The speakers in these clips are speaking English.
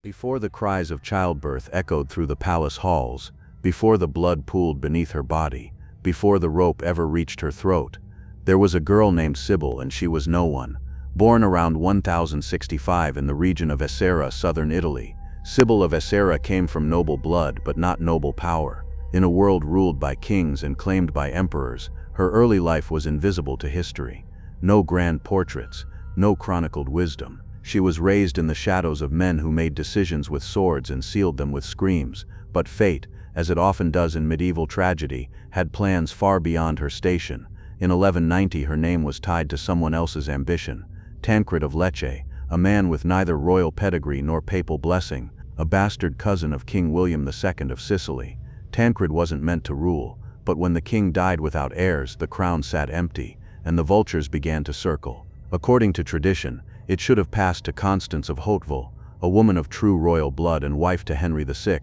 Before the cries of childbirth echoed through the palace halls, before the blood pooled beneath her body, before the rope ever reached her throat, there was a girl named Sibyl, and she was no one. Born around 1065 in the region of Aera, southern Italy, Sibyl of Aera came from noble blood but not noble power. In a world ruled by kings and claimed by emperors, her early life was invisible to history. No grand portraits, no chronicled wisdom. She was raised in the shadows of men who made decisions with swords and sealed them with screams. But fate, as it often does in medieval tragedy, had plans far beyond her station. In 1190 her name was tied to someone else's ambition. Tancred of Lecce, a man with neither royal pedigree nor papal blessing, a bastard cousin of King William II of Sicily. Tancred wasn't meant to rule, but when the king died without heirs, the crown sat empty, and the vultures began to circle. According to tradition, it should have passed to Constance of Hauteville, a woman of true royal blood and wife to Henry VI,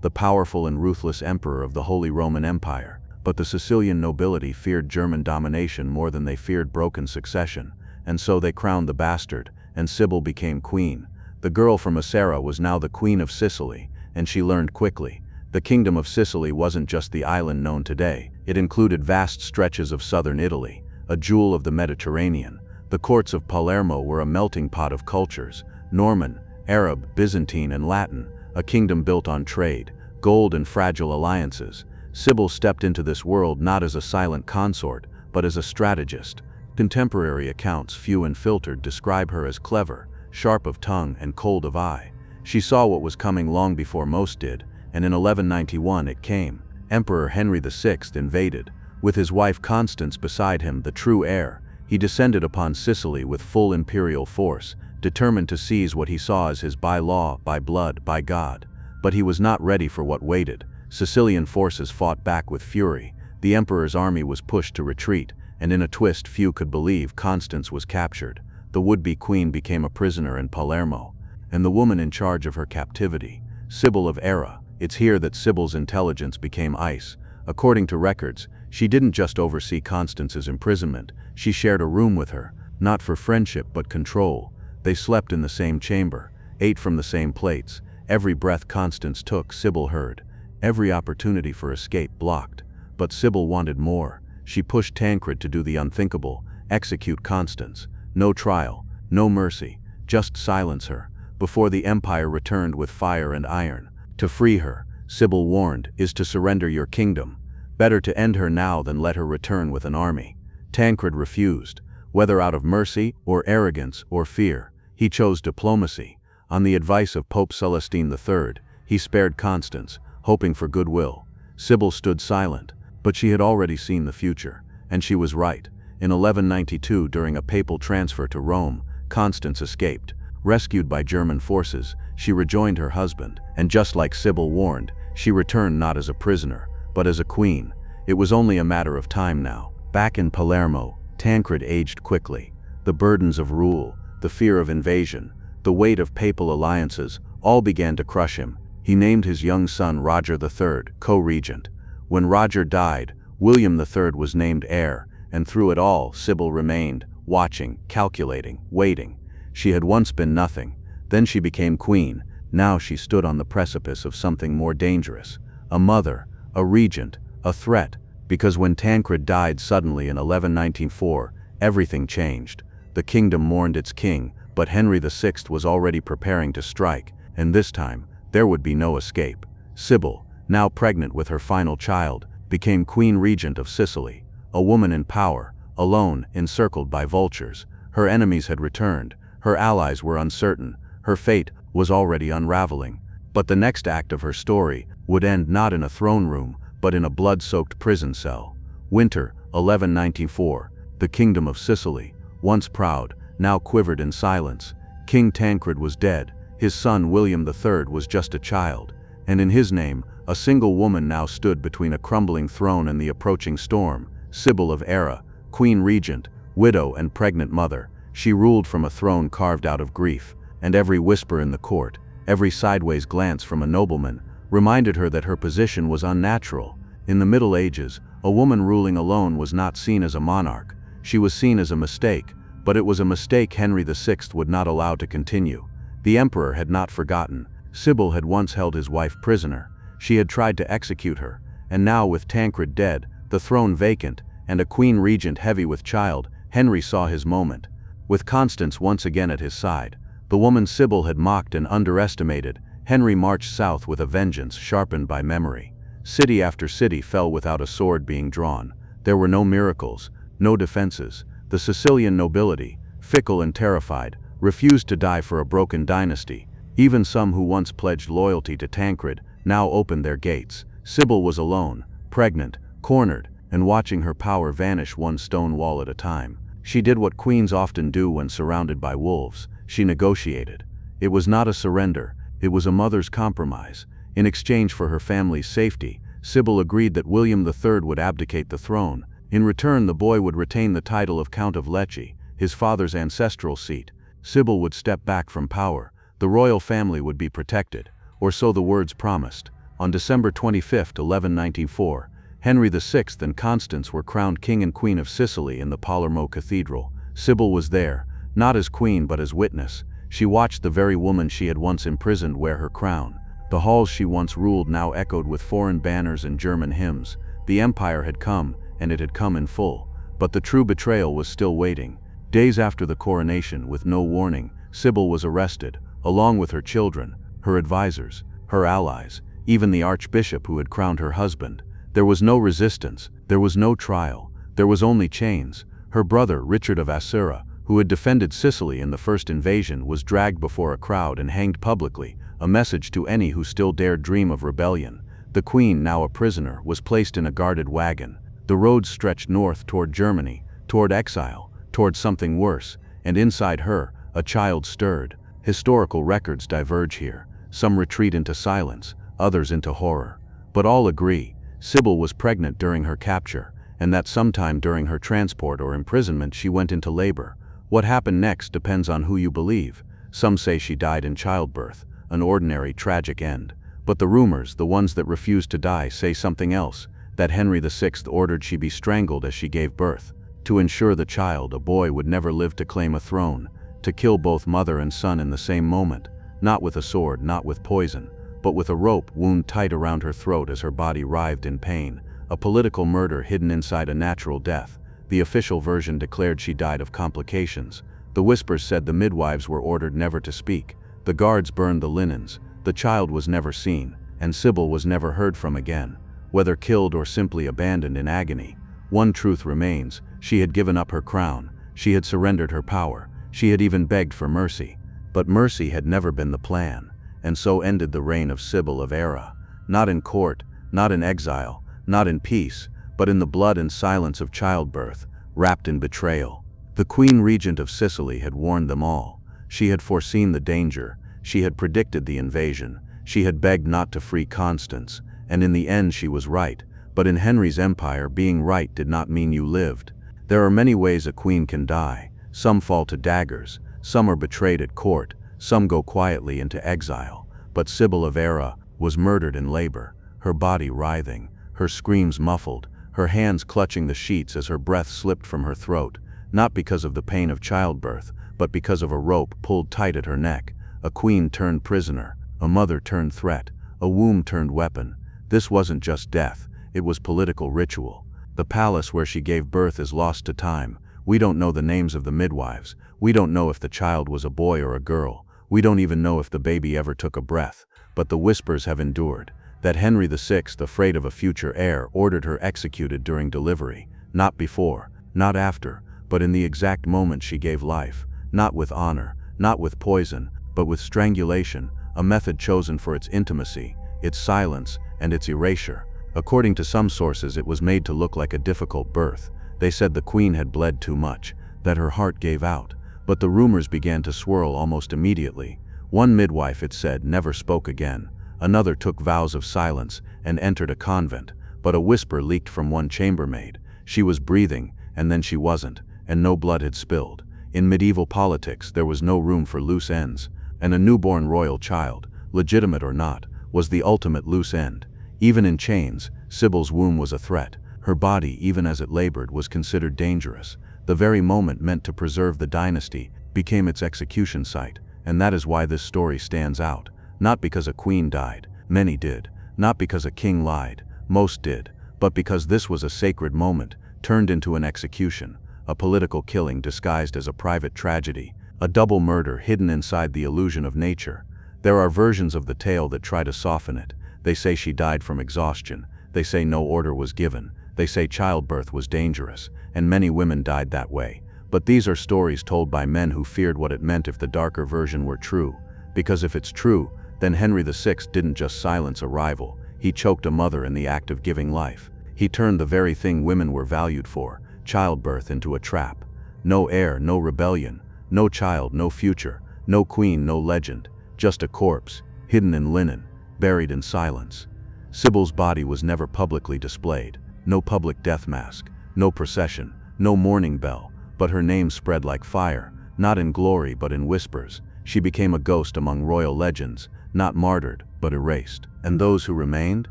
the powerful and ruthless emperor of the Holy Roman Empire. But the Sicilian nobility feared German domination more than they feared broken succession, and so they crowned the bastard, and Sibyl became queen. The girl from Aera was now the Queen of Sicily, and she learned quickly. The Kingdom of Sicily wasn't just the island known today. It included vast stretches of southern Italy, a jewel of the Mediterranean. The courts of Palermo were a melting pot of cultures: Norman, Arab, Byzantine, and Latin, a kingdom built on trade, gold, and fragile alliances. Sibyl stepped into this world not as a silent consort, but as a strategist. Contemporary accounts, few and filtered, describe her as clever, sharp of tongue, and cold of eye. She saw what was coming long before most did, and in 1191 it came. Emperor Henry VI invaded. With his wife Constance beside him, the true heir, he descended upon Sicily with full imperial force, determined to seize what he saw as his by law, by blood, by God. But he was not ready for what waited. Sicilian forces fought back with fury. The emperor's army was pushed to retreat, and in a twist few could believe, Constance was captured. The would-be queen became a prisoner in Palermo, and the woman in charge of her captivity, Sibyl of Aera. It's here that Sibyl's intelligence became ice. According to records, she didn't just oversee Constance's imprisonment, she shared a room with her, not for friendship but control. They slept in the same chamber, ate from the same plates. Every breath Constance took, Sibyl heard. Every opportunity for escape blocked. But Sibyl wanted more. She pushed Tancred to do the unthinkable: execute Constance. No trial, no mercy, just silence her, before the empire returned with fire and iron. To free her, Sibyl warned, is to surrender your kingdom. Better to end her now than let her return with an army. Tancred refused. Whether out of mercy, or arrogance, or fear, he chose diplomacy. On the advice of Pope Celestine III, he spared Constance, hoping for goodwill. Sibyl stood silent, but she had already seen the future, and she was right. In 1192, during a papal transfer to Rome, Constance escaped. Rescued by German forces, she rejoined her husband, and just like Sibyl warned, she returned not as a prisoner, but as a queen. It was only a matter of time now. Back in Palermo, Tancred aged quickly. The burdens of rule, the fear of invasion, the weight of papal alliances, all began to crush him. He named his young son Roger III, co-regent. When Roger died, William III was named heir, and through it all, Sibyl remained, watching, calculating, waiting. She had once been nothing. Then she became queen. Now she stood on the precipice of something more dangerous. A mother, a regent, a threat. Because when Tancred died suddenly in 1194, everything changed. The kingdom mourned its king, but Henry VI was already preparing to strike, and this time, there would be no escape. Sibyl, now pregnant with her final child, became Queen Regent of Sicily. A woman in power, alone, encircled by vultures. Her enemies had returned. Her allies were uncertain. Her fate was already unraveling. But the next act of her story would end not in a throne room, but in a blood-soaked prison cell. Winter, 1194. The Kingdom of Sicily, once proud, now quivered in silence. King Tancred was dead. His son William III was just a child. And in his name, a single woman now stood between a crumbling throne and the approaching storm. Sibyl of Aera, Queen Regent, widow and pregnant mother. She ruled from a throne carved out of grief, and every whisper in the court, every sideways glance from a nobleman, reminded her that her position was unnatural. In the Middle Ages, a woman ruling alone was not seen as a monarch. She was seen as a mistake, but it was a mistake Henry VI would not allow to continue. The emperor had not forgotten. Sibyl had once held his wife prisoner. She had tried to execute her, and now with Tancred dead, the throne vacant, and a Queen Regent heavy with child, Henry saw his moment. With Constance once again at his side, the woman Sibyl had mocked and underestimated, Henry marched south with a vengeance sharpened by memory. City after city fell without a sword being drawn. There were no miracles, no defenses. The Sicilian nobility, fickle and terrified, refused to die for a broken dynasty. Even some who once pledged loyalty to Tancred now opened their gates. Sibyl was alone, pregnant, cornered, and watching her power vanish one stone wall at a time. She did what queens often do when surrounded by wolves. She negotiated. It was not a surrender, it was a mother's compromise. In exchange for her family's safety, Sibyl agreed that William III would abdicate the throne. In return, the boy would retain the title of Count of Lecce, his father's ancestral seat. Sibyl would step back from power. The royal family would be protected, or so the words promised. On December 25, 1194, Henry VI and Constance were crowned King and Queen of Sicily in the Palermo Cathedral. Sibyl was there, not as queen but as witness. She watched the very woman she had once imprisoned wear her crown. The halls she once ruled now echoed with foreign banners and German hymns. The empire had come, and it had come in full. But the true betrayal was still waiting. Days after the coronation, with no warning, Sibyl was arrested, along with her children, her advisors, her allies, even the archbishop who had crowned her husband. There was no resistance, there was no trial, there was only chains. Her brother, Richard of Aera, who had defended Sicily in the first invasion, was dragged before a crowd and hanged publicly, a message to any who still dared dream of rebellion. The queen, now a prisoner, was placed in a guarded wagon. The roads stretched north toward Germany, toward exile, toward something worse, and inside her, a child stirred. Historical records diverge here. Some retreat into silence, others into horror. But all agree, Sibyl was pregnant during her capture, and that sometime during her transport or imprisonment she went into labor. What happened next depends on who you believe. Some say she died in childbirth, an ordinary tragic end. But the rumors, the ones that refuse to die, say something else, that Henry VI ordered she be strangled as she gave birth, to ensure the child, a boy, would never live to claim a throne, to kill both mother and son in the same moment, not with a sword, not with poison, but with a rope wound tight around her throat as her body writhed in pain, a political murder hidden inside a natural death. The official version declared she died of complications. The whispers said the midwives were ordered never to speak. The guards burned the linens. The child was never seen, and Sibyl was never heard from again. Whether killed or simply abandoned in agony, one truth remains: she had given up her crown, she had surrendered her power, she had even begged for mercy. But mercy had never been the plan, and so ended the reign of Sibyl of Aera. Not in court, not in exile, not in peace, but in the blood and silence of childbirth, wrapped in betrayal. The Queen Regent of Sicily had warned them all. She had foreseen the danger, she had predicted the invasion, she had begged not to free Constance, and in the end she was right. But in Henry's empire, being right did not mean you lived. There are many ways a queen can die. Some fall to daggers, some are betrayed at court, some go quietly into exile. But Sibyl of Aera was murdered in labor, her body writhing, her screams muffled, her hands clutching the sheets as her breath slipped from her throat, not because of the pain of childbirth, but because of a rope pulled tight at her neck. A queen turned prisoner, a mother turned threat, a womb turned weapon. This wasn't just death, it was political ritual. The palace where she gave birth is lost to time. We don't know the names of the midwives. We don't know if the child was a boy or a girl. We don't even know if the baby ever took a breath. But the whispers have endured, that Henry VI, afraid of a future heir, ordered her executed during delivery. Not before, not after, but in the exact moment she gave life. Not with honor, not with poison, but with strangulation, a method chosen for its intimacy, its silence, and its erasure. According to some sources, it was made to look like a difficult birth. They said the queen had bled too much, that her heart gave out. But the rumors began to swirl almost immediately. One midwife, it said, never spoke again. Another took vows of silence and entered a convent. But a whisper leaked from one chambermaid. She was breathing, and then she wasn't, and no blood had spilled. In medieval politics, there was no room for loose ends, and a newborn royal child, legitimate or not, was the ultimate loose end. Even in chains, Sibyl's womb was a threat. Her body, even as it labored, was considered dangerous. The very moment meant to preserve the dynasty became its execution site, and that is why this story stands out. not because a queen died, many did, not because a king lied, most did, but because this was a sacred moment, turned into an execution, a political killing disguised as a private tragedy, a double murder hidden inside the illusion of nature. There are versions of the tale that try to soften it. They say she died from exhaustion, they say no order was given, they say childbirth was dangerous, and many women died that way. But these are stories told by men who feared what it meant if the darker version were true. Because if it's true, then Henry VI didn't just silence a rival, he choked a mother in the act of giving life. He turned the very thing women were valued for, childbirth, into a trap. No heir, no rebellion, no child, no future, no queen, no legend, just a corpse, hidden in linen, buried in silence. Sibyl's body was never publicly displayed, no public death mask, no procession, no mourning bell, but her name spread like fire, not in glory but in whispers. She became a ghost among royal legends, not martyred, but erased. And those who remained?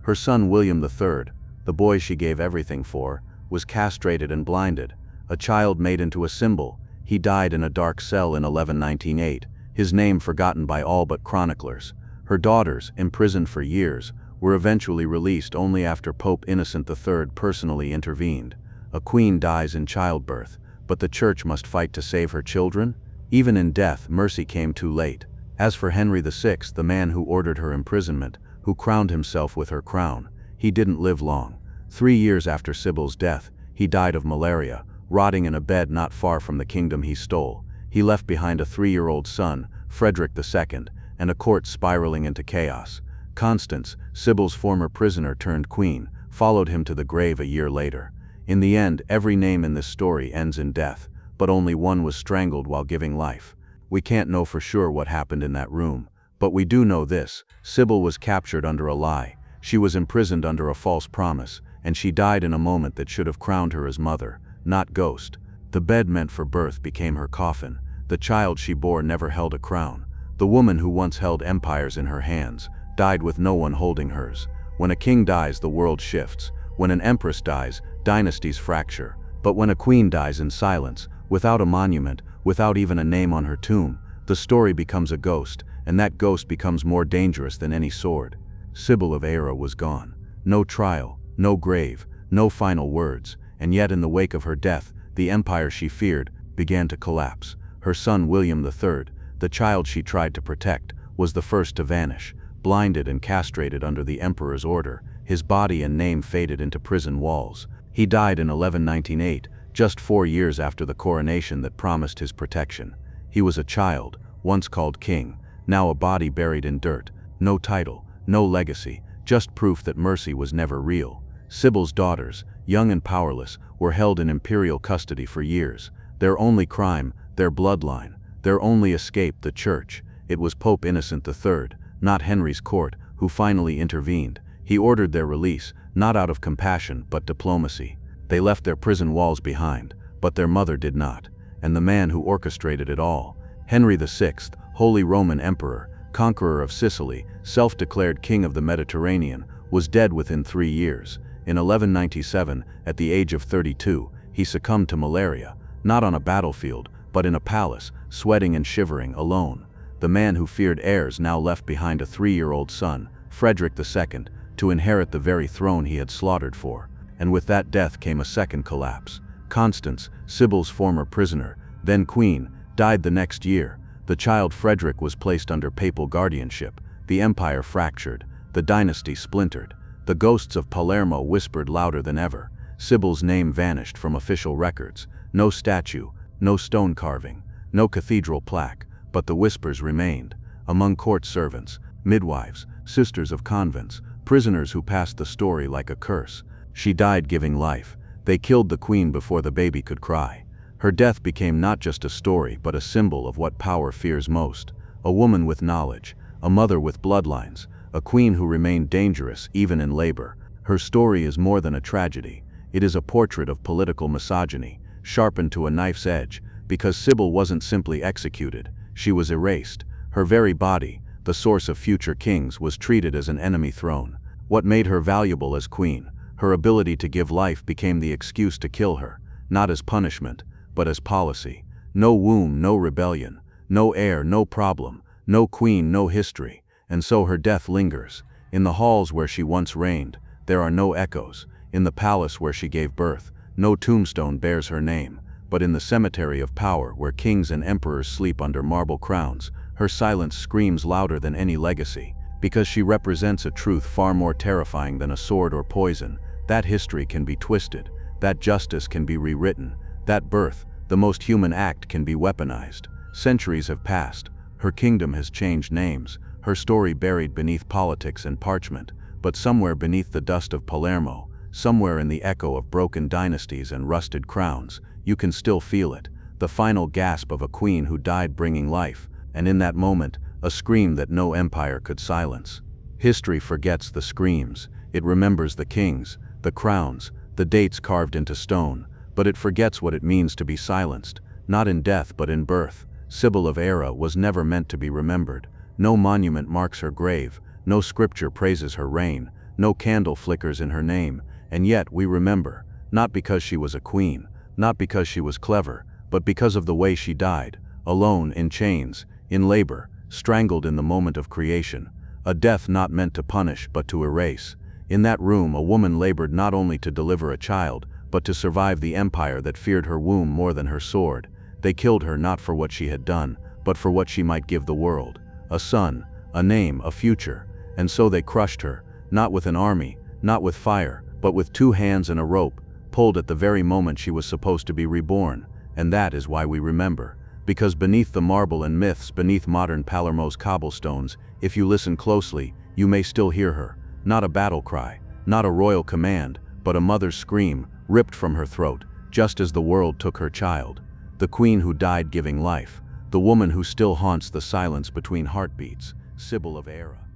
Her son William III, the boy she gave everything for, was castrated and blinded, a child made into a symbol. He died in a dark cell in 1198, his name forgotten by all but chroniclers. Her daughters, imprisoned for years, were eventually released only after Pope Innocent III personally intervened. A queen dies in childbirth, but the church must fight to save her children? Even in death, mercy came too late. As for Henry VI, the man who ordered her imprisonment, who crowned himself with her crown, he didn't live long. 3 years after Sibyl's death, he died of malaria, rotting in a bed not far from the kingdom he stole. He left behind a 3-year-old son, Frederick II, and a court spiraling into chaos. Constance, Sibyl's former prisoner turned queen, followed him to the grave a year later. In the end, every name in this story ends in death, but only one was strangled while giving life. We can't know for sure what happened in that room, but we do know this: Sibyl was captured under a lie, she was imprisoned under a false promise, and she died in a moment that should have crowned her as mother, not ghost. The bed meant for birth became her coffin. The child she bore never held a crown. The woman who once held empires in her hands died with no one holding hers. When a king dies, the world shifts. When an empress dies, dynasties fracture. But when a queen dies in silence, without a monument, without even a name on her tomb, the story becomes a ghost, and that ghost becomes more dangerous than any sword. Sibyl of Aera was gone. No trial, no grave, no final words, and yet in the wake of her death, the empire she feared began to collapse. Her son William III, the child she tried to protect, was the first to vanish, blinded and castrated under the emperor's order. His body and name faded into prison walls. He died in 1198, just 4 years after the coronation that promised his protection. He was a child, once called king, now a body buried in dirt. No title, no legacy, just proof that mercy was never real. Sibyl's daughters, young and powerless, were held in imperial custody for years. Their only crime, their bloodline, their only escape, the church. It was Pope Innocent III, not Henry's court, who finally intervened. He ordered their release, not out of compassion but diplomacy. They left their prison walls behind, but their mother did not. And the man who orchestrated it all, Henry VI, Holy Roman Emperor, conqueror of Sicily, self-declared king of the Mediterranean, was dead within 3 years. In 1197, at the age of 32, he succumbed to malaria, not on a battlefield, but in a palace, sweating and shivering, alone. The man who feared heirs now left behind a 3-year-old son, Frederick II, to inherit the very throne he had slaughtered for. And with that death came a second collapse. Constance, Sibyl's former prisoner, then queen, died the next year. The child Frederick was placed under papal guardianship. The empire fractured. The dynasty splintered. The ghosts of Palermo whispered louder than ever. Sibyl's name vanished from official records. No statue, no stone carving, no cathedral plaque, but the whispers remained. Among court servants, midwives, sisters of convents, prisoners who passed the story like a curse. She died giving life. They killed the queen before the baby could cry. Her death became not just a story but a symbol of what power fears most. A woman with knowledge, a mother with bloodlines, a queen who remained dangerous even in labor. Her story is more than a tragedy. It is a portrait of political misogyny, sharpened to a knife's edge, because Sibyl wasn't simply executed, she was erased. Her very body, the source of future kings, was treated as an enemy throne. What made her valuable as queen? Her ability to give life became the excuse to kill her, not as punishment, but as policy. No womb, no rebellion, no heir, no problem, no queen, no history. and so her death lingers. In the halls where she once reigned, there are no echoes. In the palace where she gave birth, no tombstone bears her name. But in the cemetery of power, where kings and emperors sleep under marble crowns, her silence screams louder than any legacy, because she represents a truth far more terrifying than a sword or poison. That history can be twisted, that justice can be rewritten, that birth, the most human act, can be weaponized. Centuries have passed, her kingdom has changed names, her story buried beneath politics and parchment, but somewhere beneath the dust of Palermo, somewhere in the echo of broken dynasties and rusted crowns, you can still feel it, the final gasp of a queen who died bringing life, and in that moment, a scream that no empire could silence. History forgets the screams, it remembers the kings, the crowns, the dates carved into stone, but it forgets what it means to be silenced, not in death but in birth. Sibyl of Aera was never meant to be remembered. No monument marks her grave, no scripture praises her reign, no candle flickers in her name, and yet we remember, not because she was a queen, not because she was clever, but because of the way she died, alone, in chains, in labor, strangled in the moment of creation, a death not meant to punish but to erase. In that room a woman labored not only to deliver a child, but to survive the empire that feared her womb more than her sword. They killed her not for what she had done, but for what she might give the world. A son, a name, a future. And so they crushed her, not with an army, not with fire, but with 2 hands and a rope, pulled at the very moment she was supposed to be reborn. And that is why we remember. Because beneath the marble and myths, beneath modern Palermo's cobblestones, if you listen closely, you may still hear her. Not a battle cry, not a royal command, but a mother's scream, ripped from her throat, just as the world took her child. The queen who died giving life, the woman who still haunts the silence between heartbeats, Sibyl of Aera.